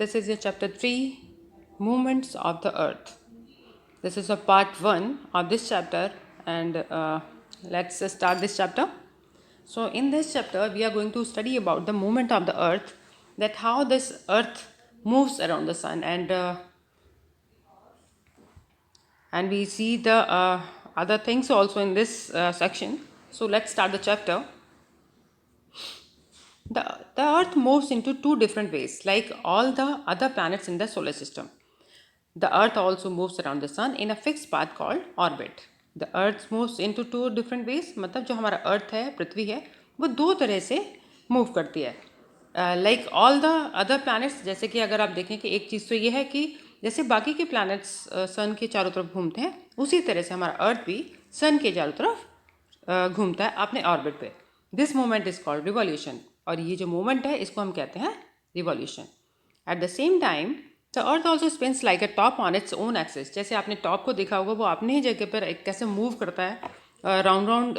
This is your chapter 3, Movements of the Earth. This is a part 1 of this chapter, and let's start this chapter. So in this chapter we are going to study about the movement of the earth, that how this earth moves around the sun, and we see the other things also in this section. So let's start the chapter. The earth moves into two different ways, like all the other planets in the solar system. The earth also moves around the sun in a fixed path called orbit. The earth moves into two different ways, मतलब जो हमारा अर्थ है, पृथ्वी है, वो दो तरह से move करती है. Like all the other planets, जैसे कि अगर आप देखें कि एक चीज़ तो ये है कि जैसे बाकी के प्लैनेट्स सन के चारों तरफ घूमते हैं, उसी तरह से हमारा अर्थ भी सन के चारों तरफ घूमता है अपने ऑर्बिट पे. This moment is called revolution, और ये जो मोमेंट है इसको हम कहते हैं revolution. At the same time the earth also spins like a top on its own axis. जैसे आपने टॉप को देखा होगा, वो अपने ही जगह पर एक कैसे मूव करता है, राउंड राउंड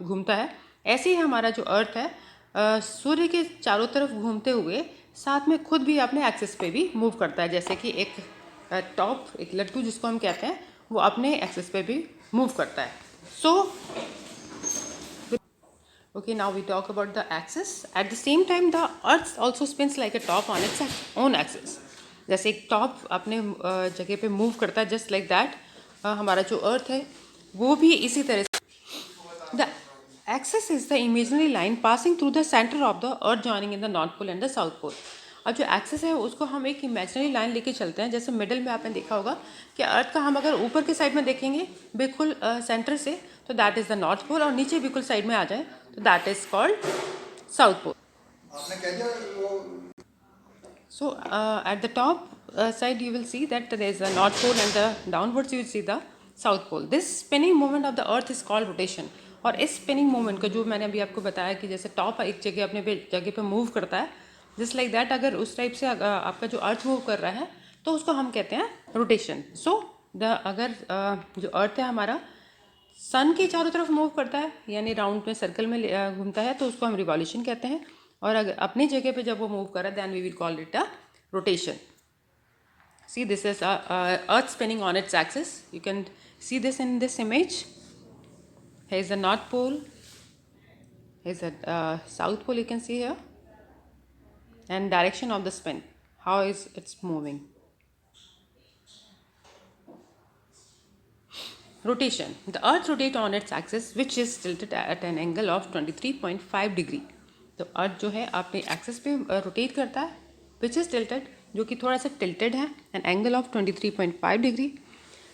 घूमता है. ऐसे ही हमारा जो अर्थ है सूर्य के चारों तरफ घूमते हुए साथ में खुद भी अपने एक्सिस पे भी मूव करता है. जैसे कि एक टॉप, एक लट्टू जिसको हम कहते हैं, वो अपने एक्सिस पे भी मूव करता है. सो okay, now we talk about the axis. At the same time the earth also spins like a top on its own axis. जैसे एक टॉप अपने जगह पे मूव करता है, जस्ट लाइक दैट हमारा जो अर्थ है वो भी इसी तरह से. The axis is the imaginary line passing through the centre of the earth joining in the north pole and the south pole. अब जो एक्सिस है उसको हम एक इमेजिनरी लाइन लेके चलते हैं. जैसे मिडिल में आपने देखा होगा कि अर्थ का हम अगर ऊपर के साइड में देखेंगे बिल्कुल सेंटर से, तो that is the north pole, और नीचे बिल्कुल साइड में आ जाए तो that is called south pole. So at the top side you will see that there is a north pole, and the downwards you will see the south pole. This spinning movement of the earth is called rotation. और इस spinning movement को जो मैंने अभी आपको बताया कि जैसे टॉप एक जगह अपने जगह पे मूव करता है, जस्ट लाइक दैट अगर उस टाइप से आपका जो अर्थ मूव कर रहा है तो उसको हम कहते हैं रोटेशन. सो अगर जो अर्थ है हमारा सन के चारों तरफ मूव करता है, यानी राउंड में सर्कल में घूमता है, तो उसको हम रिवॉल्यूशन कहते हैं. और अगर अपनी जगह पे जब वो मूव कर रहा है, then we will call it a rotation. See this is earth spinning on its axis. You can see this in this image. here is the north pole, here is the south pole, you can see here, and direction of the spin, how is it's moving. Rotation. The earth rotates on its axis which is tilted at an angle of 23.5 degree. तो अर्थ जो है अपने axis पे rotate करता है, which is tilted, जो कि थोड़ा सा टिल्टेड है, an angle of 23.5 degree.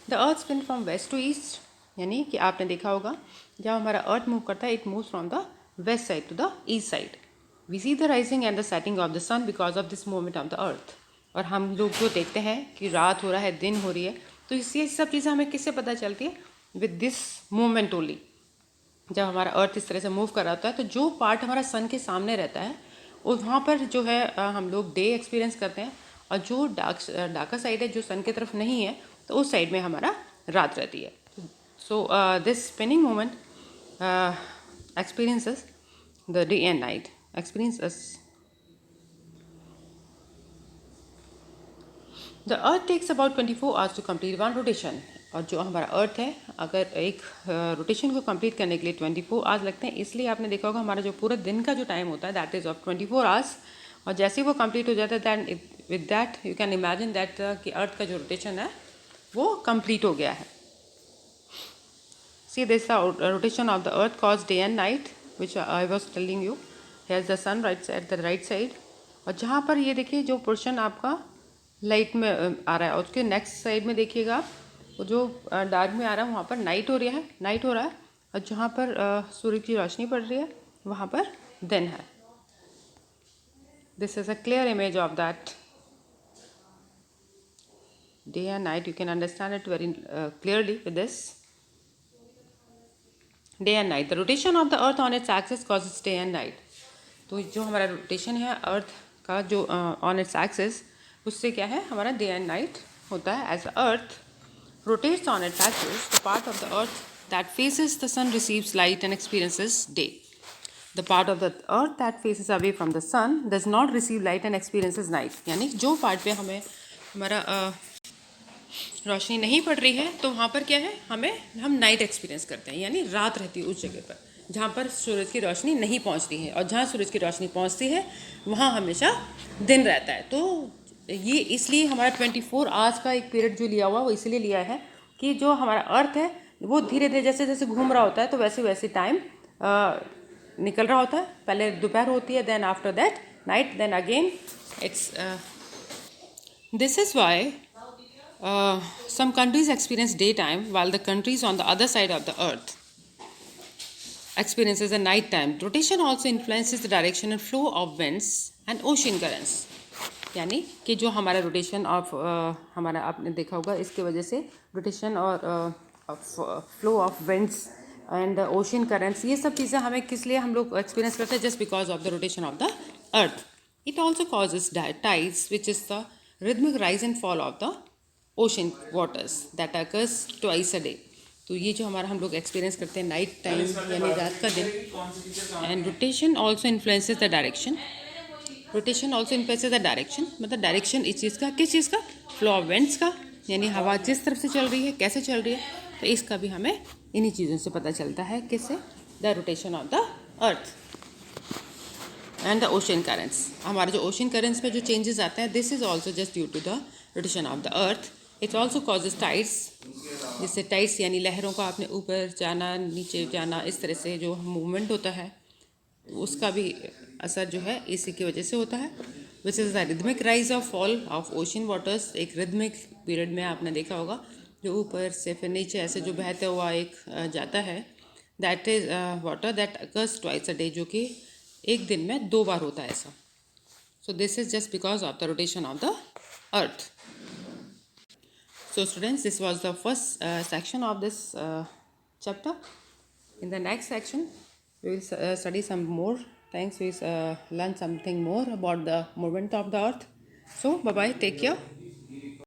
The earth spin from west to east, यानी कि आपने देखा होगा जब हमारा अर्थ मूव करता है, it moves from the west side to the east side. We see the rising and the setting of the sun because of this movement of the earth. और हम लोग जो देखते हैं कि रात हो रहा है, दिन हो रही है, तो इससे सब चीज़ें हमें किससे पता चलती है? With this movement only. जब हमारा अर्थ इस तरह से मूव कर रहा होता है, तो जो पार्ट हमारा सन के सामने रहता है वहाँ पर जो है हम लोग डे एक्सपीरियंस करते हैं, और जो डार्कर साइड है जो सन की तरफ नहीं है, तो उस साइड में हमारा रात रहती है. So this spinning moment experiences the day and night experiences. The earth takes about 24 hours to complete one rotation. और जो हमारा अर्थ है, अगर एक रोटेशन को कंप्लीट करने के लिए 24 आवर्स लगते हैं. इसलिए आपने देखा होगा हमारा जो पूरा दिन का जो टाइम होता है दैट इज़ ऑफ 24 आवर्स. और जैसे ही वो कंप्लीट हो जाता है, then with that you can imagine that कि अर्थ का जो रोटेशन है वो कंप्लीट हो गया है. See this rotation of the earth cause day and night which I was telling you. Here is the sun right at the right side, और जहाँ पर ये देखिए जो पोर्शन आपका लाइट में आ रहा है, और उसके नेक्स्ट साइड में देखिएगा आप, वो जो डार्क में आ रहा है वहाँ पर नाइट हो रहा है, और जहाँ पर सूर्य की रोशनी पड़ रही है वहाँ पर दिन है. This is a clear image of that day and night. You can understand it very clearly with this day and night. The rotation of the earth on its axis causes day and night. तो जो हमारा rotation है अर्थ का जो on its axis, उससे क्या है हमारा डे एंड नाइट होता है. As earth rotates on its axis, the part of the earth that faces the sun receives light and experiences day. The part of the earth that faces away from the sun does not receive light and experiences night. यानी जो part पे हमें हमारा रोशनी नहीं पड़ रही है तो वहाँ पर क्या है, हम नाइट एक्सपीरियंस करते हैं, यानी रात रहती है उस जगह पर जहाँ पर सूरज की रोशनी नहीं पहुँचती है, और जहाँ सूरज की रोशनी पहुँचती है वहाँ हमेशा दिन रहता है। तो ये इसलिए हमारा 24 आवर्स का एक पीरियड जो लिया हुआ वो इसलिए लिया है कि जो हमारा अर्थ है वो धीरे धीरे जैसे जैसे घूम रहा होता है तो वैसे वैसे टाइम निकल रहा होता है। पहले दोपहर होती है, then after that night, then again it's this is why some countries experience daytime while the countries on the other side of the earth experiences a night time. Rotation also influences the direction and flow of winds and ocean currents. यानी कि जो हमारा rotation of हमारा आपने देखा होगा इसके वजह से रोटेशन और flow of winds and ocean currents, ये सब चीज़ें हमें किस लिए हम लोग एक्सपीरियंस करते हैं, just because of the rotation of the earth. It also causes tides which is the rhythmic rise and fall of the ocean waters that occurs twice a day. तो ये जो हमारा हम लोग एक्सपीरियंस करते हैं नाइट टाइम यानी रात का दिन. And rotation also influences the direction. Rotation also influences the direction, मतलब डायरेक्शन इस चीज़ का, किस चीज़ का, फ्लो ऑफ विंड्स का, यानी हवा जिस तरफ से चल रही है, कैसे चल रही है, तो इसका भी हमें इन्हीं चीज़ों से पता चलता है. किससे? The rotation of the earth and the ocean currents. हमारे जो ओशन करेंट्स में जो चेंजेस आते हैं, this is also just due to the rotation of the earth. It also causes tides, जिससे टाइड्स यानी लहरों का आपने ऊपर जाना नीचे जाना इस तरह से जो मूवमेंट होता है उसका भी असर जो है इसी की वजह से होता है. Which is the rhythmic rise of fall of ocean waters. एक रिदमिक पीरियड में आपने देखा होगा जो ऊपर से फिर नीचे ऐसे जो बहते हुआ एक जाता है, that is water that occurs twice a day, जो कि एक दिन में 2 बार होता है ऐसा. So this is just because of the rotation of the earth. So students, this was the first section of this chapter. In the next section, we will study some more things. We will learn something more about the movement of the earth. So bye bye, take care.